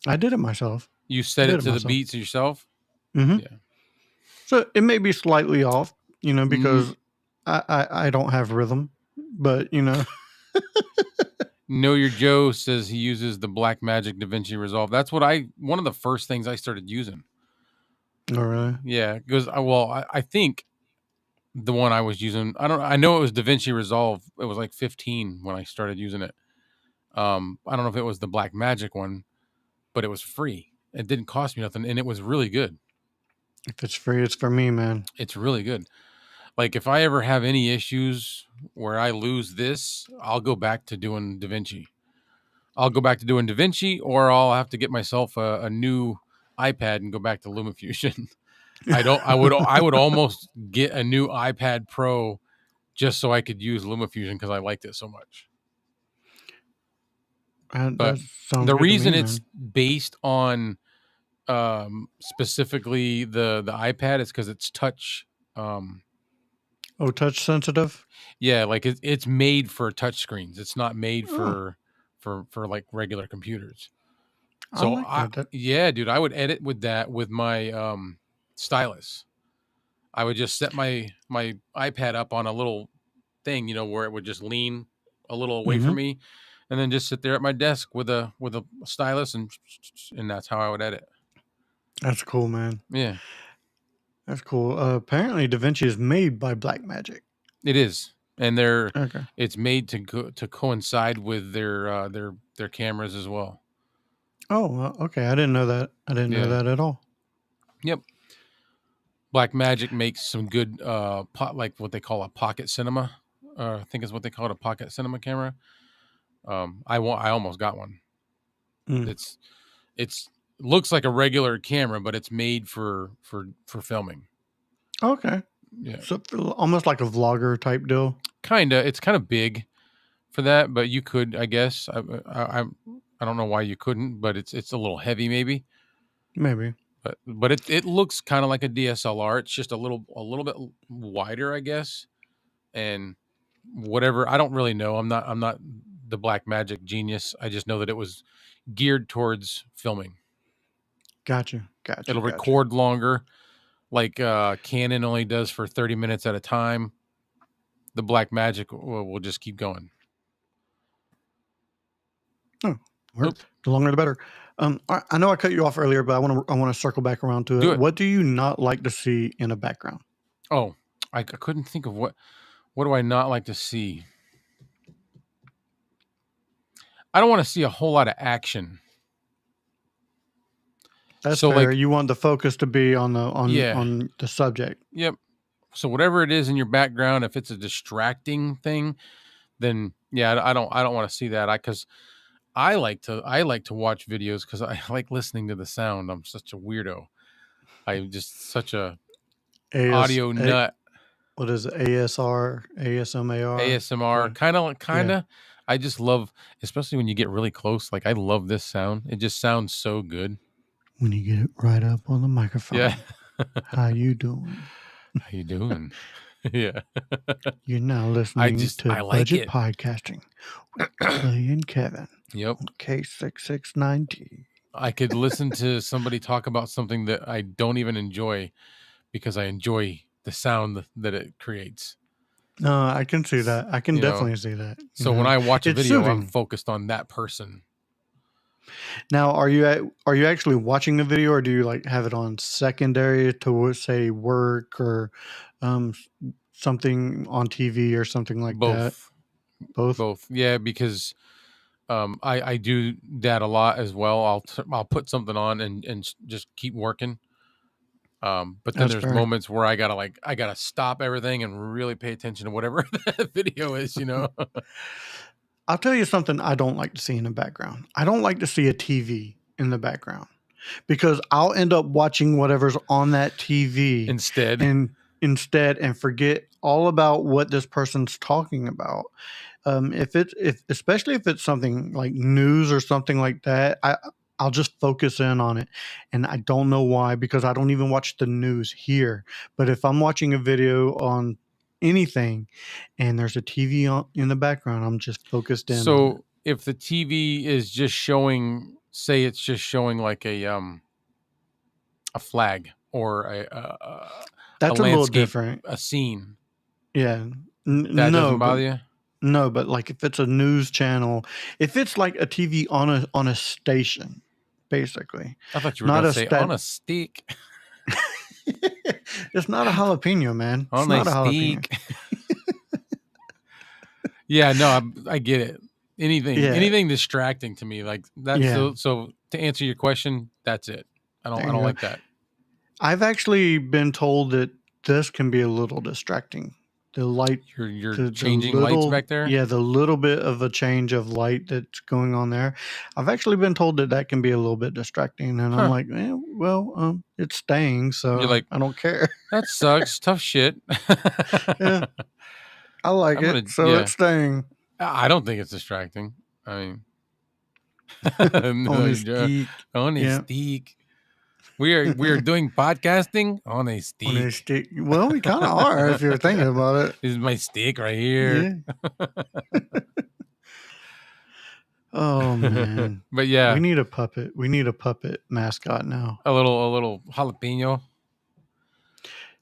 I did it myself. You set it to the beats yourself? Mm-hmm. Yeah. So it may be slightly off, because I don't have rhythm, but Know Your Joe says he uses the Blackmagic DaVinci Resolve. That's one of the first things I started using. Oh, really? Yeah, because I think the one I was using, I know it was DaVinci Resolve. It was like 15 when I started using it. I don't know if it was the Blackmagic one, but it was free. It didn't cost me nothing, and it was really good. If it's free, it's for me, man. It's really good. Like if I ever have any issues where I lose this, I'll go back to doing DaVinci. Or I'll have to get myself a new iPad and go back to LumaFusion. I would almost get a new iPad Pro just so I could use LumaFusion because I liked it so much. That But sounds the good to reason me, it's man. based on specifically the iPad is because it's touch. Oh, touch sensitive. Yeah, like it's made for touch screens. It's not made Oh, for like regular computers. I So like that. yeah, dude, I would edit with that with my stylus. I would just set my iPad up on a little thing, where it would just lean a little away Hmm. from me, and then just sit there at my desk with a stylus, and that's how I would edit. That's cool, man. Yeah, That's cool. Apparently, DaVinci is made by Blackmagic. it is, and Okay. it's made to coincide with their cameras as well. Oh, well, okay. I didn't know that. I didn't know Yeah. that at all. Yep. Blackmagic makes some good like what they call a pocket cinema. I think is what they call it, a pocket cinema camera. I almost got one. Mm. It's looks like a regular camera, but it's made for filming. Okay. Yeah, So almost like a vlogger type deal. kinda. It's kind of big for that, but you could, I guess. I don't know why you couldn't, but it's a little heavy, maybe. Maybe. But it looks kind of like a DSLR. It's just a little bit wider, I guess. And whatever, I don't really know. I'm not the Blackmagic genius. I just know that it was geared towards filming. Gotcha. Gotcha. It'll Gotcha. record longer, like Canon only does for 30 minutes at a time. The Blackmagic will just keep going. Oh, Oop, the longer the better. I know I cut you off earlier, but I want to circle back around to do it. it. What do you not like to see in a background? Oh, I couldn't think of what do I not like to see. I don't want to see a whole lot of action. That's So fair. like, You want the focus to be on yeah, on the subject. yep. So whatever it is in your background, if it's a distracting thing, then yeah, I don't want to see that. Because I like to watch videos because I like listening to the sound. I'm such a weirdo. I'm just such a AS, audio nut. what is it? ASR, ASMAR. ASMR, kind Yeah. of. I just love, especially when you get really close. Like I love this sound. It just sounds so good. When you get it right up on the microphone. Yeah. How you doing? How you doing? Yeah. You're now listening to I like Budget it. Podcasting with Billy and Kevin Yep. on K669T. I could listen to somebody talk about something that I don't even enjoy because I enjoy the sound that it creates. No, I can see that. I can You know, definitely see that. So when I watch a It's video, I'm soothing. focused on that person. Now, are you actually watching the video, or do you like have it on secondary to say work or um, s- something on TV or something like that? Both. Both. Yeah, because I do that a lot as well. I'll put something on and just keep working. But then That's there's fair. moments where I gotta stop everything and really pay attention to whatever the video is. I'll tell you something I don't like to see in the background. I don't like to see a TV in the background because I'll end up watching whatever's on that TV Instead, and forget all about what this person's talking about. If especially if it's something like news or something like that, I'll just focus in on it, and I don't know why, because I don't even watch the news here. But if I'm watching a video on anything and there's a TV on in the background, I'm just focused in on it. so if the TV is just showing, say it's just showing like a flag or That's a little landscape, different. a scene, Yeah. that No, doesn't but bother you? no, but like if it's a news channel, if it's like a TV on a station, basically, I thought you were not gonna a say stat. on a stick. It's not a jalapeno, man. It's On a not a jalapeno. stick. Yeah, no, I get it. Yeah. Anything distracting to me, like that's Yeah. so to answer your question, that's it. I There you don't go. like that. I've actually been told that this can be a little distracting. The light, You're the changing lights little, back there. yeah, the little bit of a change of light that's going on there. I've actually been told that can be a little bit distracting, and I'm Huh. like, well, it's staying, so You're like, I don't care. that sucks. Tough shit. Yeah, I like I'm it, gonna, so yeah. it's staying. I don't think it's distracting. I mean, On a stick. On a Yeah. stick. We are doing podcasting on a On a stick. stick. Well, we kind of are if you're thinking about it. This is my stick right here. Yeah. Oh man. But yeah, We need a puppet. We need a puppet mascot now. a little jalapeno.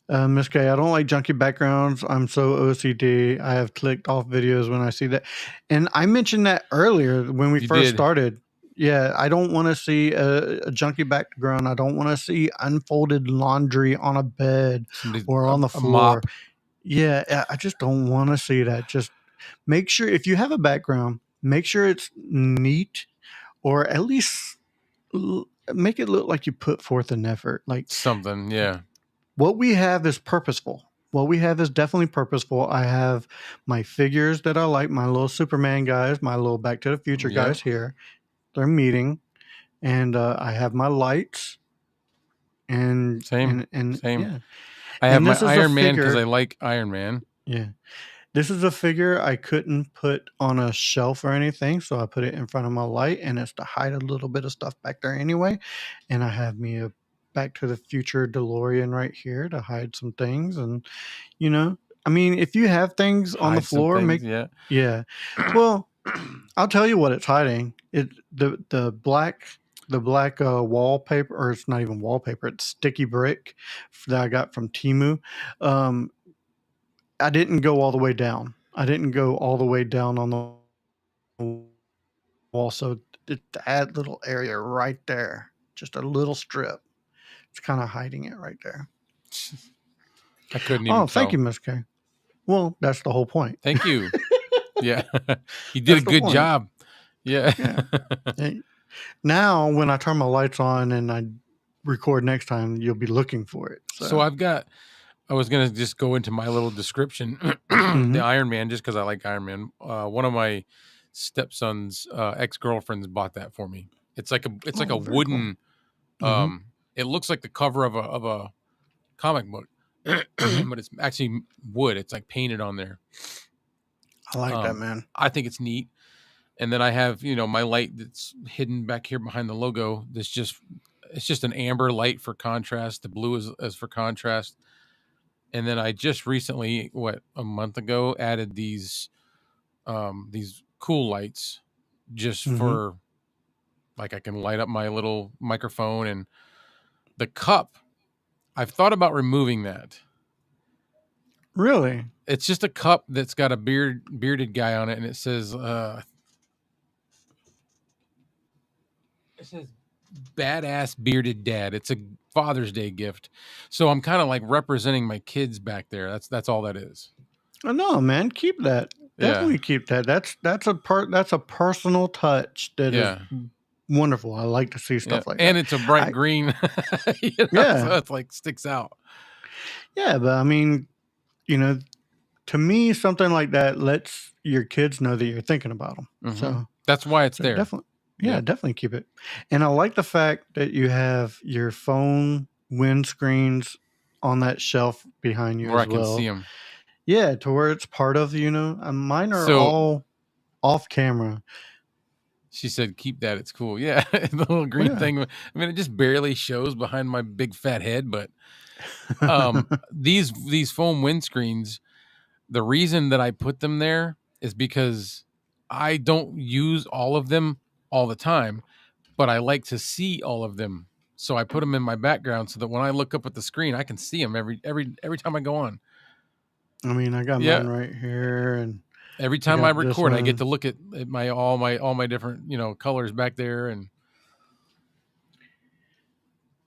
Miss K, I don't like junky backgrounds. I'm so OCD. I have clicked off videos when I see that. And I mentioned that earlier when we You first did. started. Yeah, I don't want to see a junky background. I don't want to see unfolded laundry on a bed Somebody- or on the a floor. mop. Yeah, I just don't want to see that. Just make sure if you have a background, make sure it's neat or at least make it look like you put forth an effort. Like Something, yeah. what we have is purposeful. What we have is definitely purposeful. I have my figures that I like, my little Superman guys, my little Back to the Future Yeah. guys here. They're meeting, and I have my lights, and Same. and Same. yeah, I have And my this is a Iron Man because figure- I like Iron Man. yeah. This is a figure I couldn't put on a shelf or anything, so I put it in front of my light, and it's to hide a little bit of stuff back there anyway. And I have me a Back to the Future DeLorean right here to hide some things, and I mean, if you have things on the Hide some floor, things, make yeah. yeah. Well, I'll tell you what it's hiding. The black wallpaper, or it's not even wallpaper. It's sticky brick that I got from Temu. I didn't go all the way down. I didn't go all the way down on the wall. So that little area right there, just a little strip, it's kind of hiding it right there. I couldn't even Oh, thank tell. you, Miss K. Well, that's the whole point. Thank you. Yeah. You did That's a the good point. job. Yeah. Hey, now, when I turn my lights on and I record next time, you'll be looking for it. So I was gonna just go into my little description. Mhm. The Iron Man, just because I like Iron Man. One of my stepson's ex-girlfriends bought that for me. It's like a Oh, very cool. wooden. Mhm. It looks like the cover of a comic book, Mhm. but it's actually wood. It's like painted on there. I like that, man. I think it's neat. And then I have, my light that's hidden back here behind the logo. It's just an amber light for contrast. The blue is for contrast. And then I just recently, a month ago, added these cool lights just Mhm. for, like, I can light up my little microphone. And the cup, I've thought about removing that. Really? It's just a cup that's got a bearded guy on it, and it says "Badass Bearded Dad." It's a Father's Day gift, so I'm kind of like representing my kids back there. That's all that is. Oh, no, man, keep that. Definitely keep that. That's a personal touch that Yeah. is wonderful. I like to see stuff like and that. it's a bright I- green. Yeah. So it's like sticks out. Yeah, but I mean, to me, something like that lets your kids know that you're thinking about them. Mhm. So That's why it's there. definitely, Yeah. definitely keep it. And I like the fact that you have your phone windscreens on that shelf behind you Where I as can well. see them. Yeah, to where it's part of, mine are So- all off camera. She said, "Keep that. It's cool." Yeah, the little green Yeah. thing. I mean, it just barely shows behind my big fat head, but these foam windscreens, the reason that I put them there is because I don't use all of them all the time, but I like to see all of them. So I put them in my background so that when I look up at the screen, I can see them every time I go on. I mean, I got Yeah. mine right here, and Every time I got this record, I get one. to look at all my different colors back there, and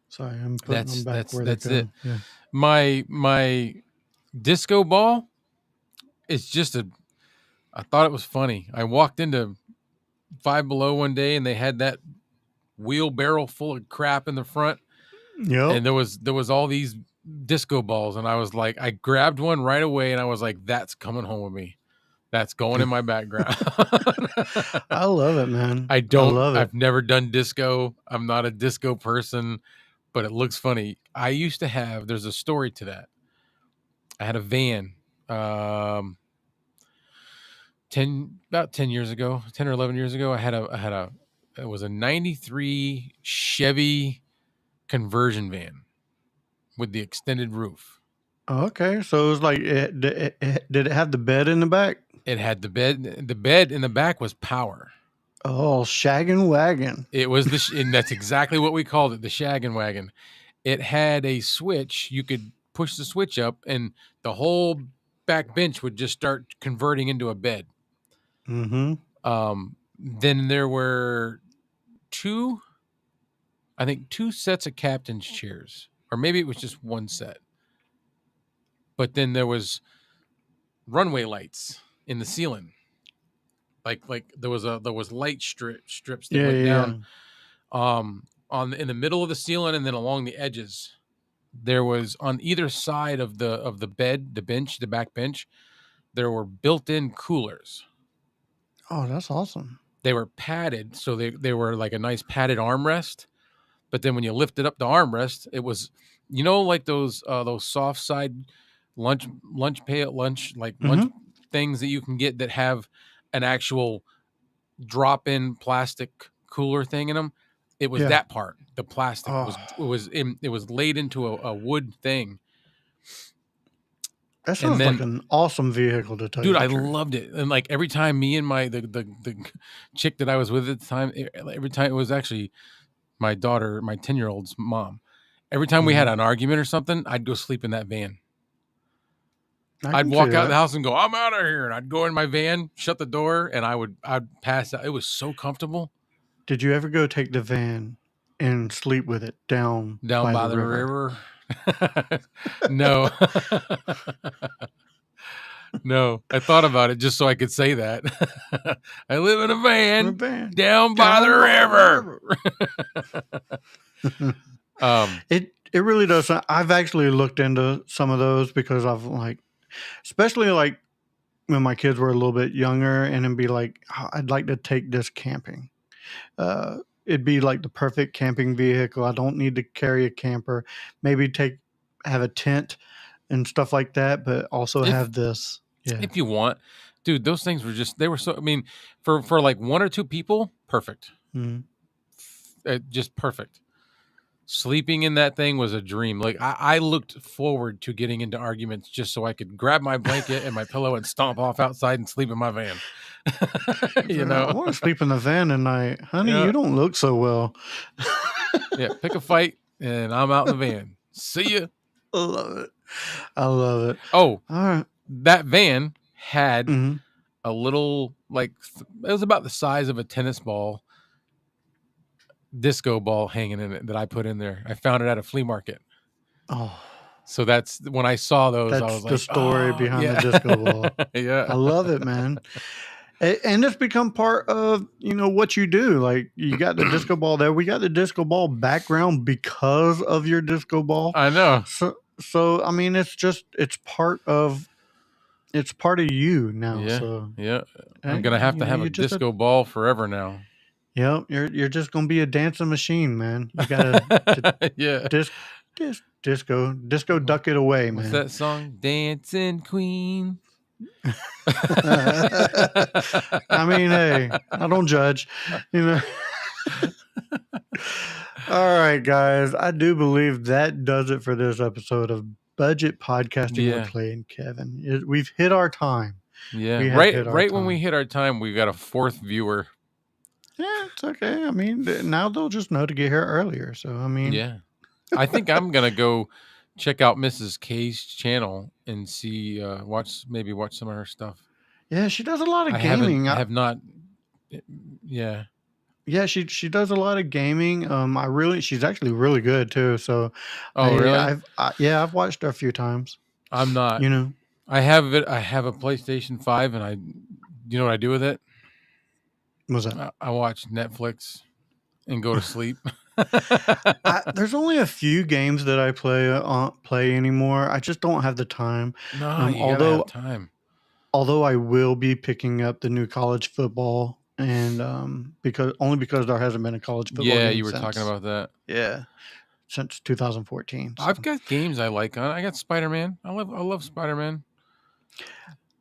sorry, I'm putting them back that's where that's they it. go. Yeah. My disco ball is just I thought it was funny. I walked into Five Below one day and they had that wheelbarrow full of crap in the front, Yep. and there was all these disco balls, and I was like, I grabbed one right away, and I was like, that's coming home with me. That's going in my background. I love it, man. I don't. love it. I've never done disco. I'm not a disco person, but it looks funny. I used to have. There's a story to that. I had a van. About 10 years ago, 10 or 11 years ago, I had a It was a 93 Chevy conversion van with the extended roof. Okay, so it was like, did it have the bed in the back? It had the bed. The bed in the back was power. Oh, shaggin' wagon. It was and that's exactly what we called it, the shaggin' wagon. It had a switch. You could push the switch up, and the whole back bench would just start converting into a bed. Mm-hmm. Then there were two sets of captain's chairs, or maybe it was just one set. But then there was runway lights in the ceiling. Like there was light strips that went down in the middle of the ceiling, and then along the edges. There was on either side of the bed, the bench, the back bench, there were built-in coolers. Oh, that's awesome. They were padded, so they were like a nice padded armrest. But then when you lifted up the armrest, it was, like those soft side lunch things that you can get that have an actual drop-in plastic cooler thing in them. It was that part. The plastic it was laid into a wood thing. That sounds like an awesome vehicle to tell you. Dude, I loved it. And like every time me and the chick that I was with at the time, every time it was actually my daughter, my 10-year-old's mom. Every time we had an argument or something, I'd go sleep in that van. I'd walk out of the house and go, I'm out of here. And I'd go in my van, shut the door, and I'd pass out. It was so comfortable. Did you ever go take the van and sleep with it down by the river? No. No, I thought about it just so I could say that. I live in a van down by the river. It really does. I've actually looked into some of those because I've especially like when my kids were a little bit younger, and then be like, I'd like to take this camping. It'd be like the perfect camping vehicle. I don't need to carry a camper. Maybe have a tent and stuff like that, but also have this. Yeah. If you want, dude, those things were for like one or two people, perfect. Just perfect. Sleeping in that thing was a dream. Like I looked forward to getting into arguments just so I could grab my blanket and my pillow and stomp off outside and sleep in my van. I want to sleep in the van tonight. Honey, you don't look so well. Yeah, pick a fight and I'm out in the van. See ya. I love it. Oh, all right. That van had a little, it was about the size of a tennis ball, disco ball hanging in it that I put in there. I found it at a flea market. Oh. So that's when I saw those, I was like, the story behind the disco ball. Yeah. I love it, man. And it's become part of, what you do. Like, you got the disco ball there. We got the disco ball background because of your disco ball. I know. So I mean, it's part of you now. Yeah. So yeah. I'm going to have a disco ball forever now. Yep. You're just going to be a dancing machine, man. You got to disco duck it away, man. What's that song? Dancing Queen. I mean, hey, I don't judge, All right, guys. I do believe that does it for this episode of Budget Podcasting with Clay and Kevin. We've hit our time. Yeah, right when we hit our time, we've got a fourth viewer. Yeah, it's okay. I mean, now they'll just know to get here earlier. So, I mean, yeah, I think I'm gonna go check out Mrs. K's channel and see, watch some of her stuff. Yeah, she does a lot of gaming. I have not. Yeah. Yeah, she does a lot of gaming. She's actually really good too. So, really? I've watched her a few times. I'm not. I have it. I have a PlayStation 5, and you know what I do with it? What's that? I watch Netflix and go to sleep. There's only a few games that I play anymore. I just don't have the time. No, you gotta have time. Although I will be picking up the new college football, and because there hasn't been a college football. Yeah, game you were talking about that. Yeah, since 2014. So. I've got games I like on. I got Spider-Man. I love Spider-Man.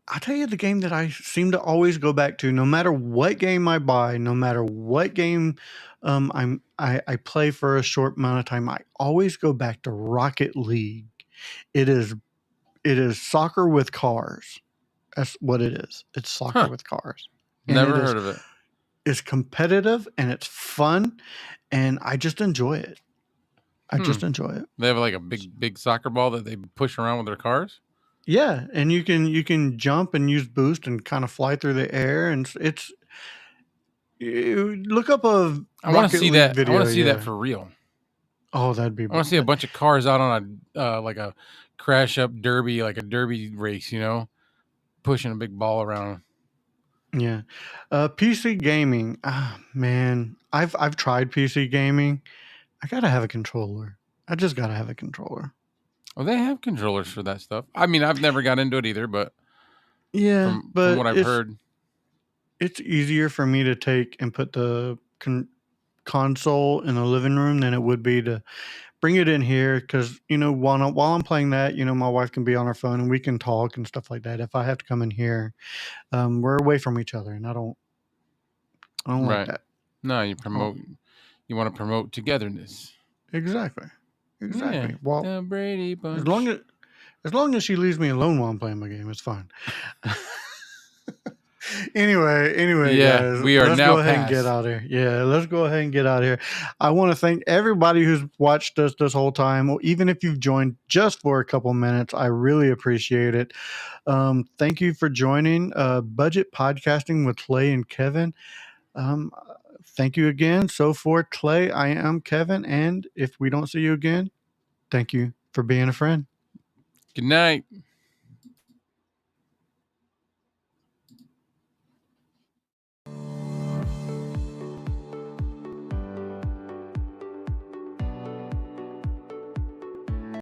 I'll tell you the game that I seem to always go back to, no matter what game I buy, no matter what game I play for a short amount of time, I always go back to Rocket League. It is soccer with cars. That's what it is. It's soccer Huh. with cars. And Never it is heard of it. it's competitive and it's fun, and I just enjoy it. I just enjoy it. They have like a big soccer ball that they push around with their cars. Yeah, and you can jump and use boost and kind of fly through the air, and it's you look up a I want to Rocket see League that. I video. want to see Yeah. that for real. Oh, that'd be. I want to see a bunch of cars out on a like a crash up derby, like a derby race, you know, pushing a big ball around. Yeah, PC gaming. Ah, man, I've tried PC gaming. I gotta have a controller. I just gotta have a controller. Oh, they have controllers for that stuff. I mean, I've never got into it either, but Yeah, from but what I've heard, it's easier for me to take and put the console in the living room than it would be to bring it in here, because while I'm playing that, my wife can be on her phone and we can talk and stuff like that. If I have to come in here, we're away from each other, and I don't like right? that. No, you want to promote togetherness. Exactly. Yeah, Well, the Brady Bunch. as long as she leaves me alone while I'm playing my game, it's fine. Anyway, Yeah, guys, we are let's now go ahead and past. get out of here. Yeah, let's go ahead and get out of here. I want to thank everybody who's watched us this whole time, or even if you've joined just for a couple minutes. I really appreciate it. Thank you for joining Budget Podcasting with Clay and Kevin. Thank you again. So for Clay, I am Kevin, and if we don't see you again, thank you for being a friend. Good night.